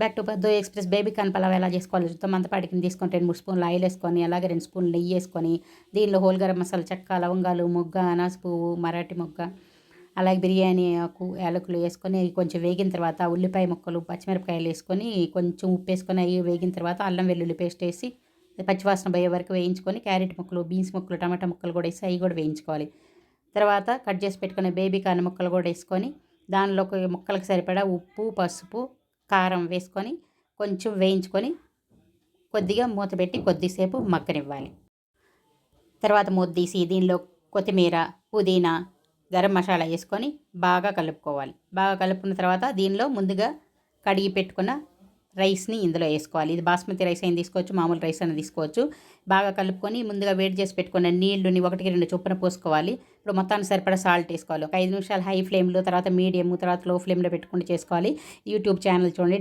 Back to పద్దు express baby corn pulao ఎలా చేసుకోవాలో చూద్దాం. మందపాటి కింద తీసుకొని 2, 3 స్పూన్లు ఆయిల్ వేసుకొని, అలాగే 2 స్పూన్లు నెయ్యి వేసుకొని, దీనిలో హోల్ గరం మసాలా, చెక్క, లవంగాలు, మొగ్గ, అనాస పువ్వు, మరాఠీ మొగ్గ, అలాగే బిర్యానీ ఆకు, యాలకులు వేసుకొని కొంచెం వేగిన తర్వాత ఉల్లిపాయ ముక్కలు, పచ్చిమిరపకాయలు వేసుకొని కొంచెం ఉప్పు వేసుకొని అవి వేగిన తర్వాత అల్లం వెల్లుల్లి పేస్ట్ వేసి పచ్చివాసన పోయే వరకు వేయించుకొని, క్యారెట్ ముక్కలు, బీన్స్ ముక్కలు, టమాటా ముక్కలు కూడా వేసి అవి కూడా వేయించుకోవాలి. తర్వాత కట్ చేసి పెట్టుకునే బేబీ కార్న్ ముక్కలు కూడా వేసుకొని, దానిలోకి ముక్కలకు సరిపడా ఉప్పు, పసుపు, కారం వేసుకొని కొంచెం వేయించుకొని కొద్దిగా మూత పెట్టి కొద్దిసేపు మగ్గనివ్వాలి. తర్వాత మూత తీసి దీనిలో కొత్తిమీర, పుదీనా, గరం మసాలా వేసుకొని బాగా కలుపుకోవాలి. బాగా కలుపుకున్న తర్వాత దీనిలో ముందుగా కడిగి పెట్టుకున్న రైస్ని ఇందులో వేసుకోవాలి. ఇది బాస్మతి రైస్ అయినా తీసుకోవచ్చు, మామూలు రైస్ అయినా తీసుకోవచ్చు. బాగా కలుపుకొని ముందుగా వేడి చేసి పెట్టుకున్న నీళ్ళని 1కి 2 చొప్పున పోసుకోవాలి. ఇప్పుడు మొత్తానికి సరిపడా సాల్ట్ వేసుకోవాలి. ఒక 5 నిమిషాలు హై ఫ్లేమ్లో, తర్వాత మీడియం, తర్వాత లో ఫ్లేమ్లో పెట్టుకుంటూ చేసుకోవాలి. యూట్యూబ్ ఛానల్ చూడండి.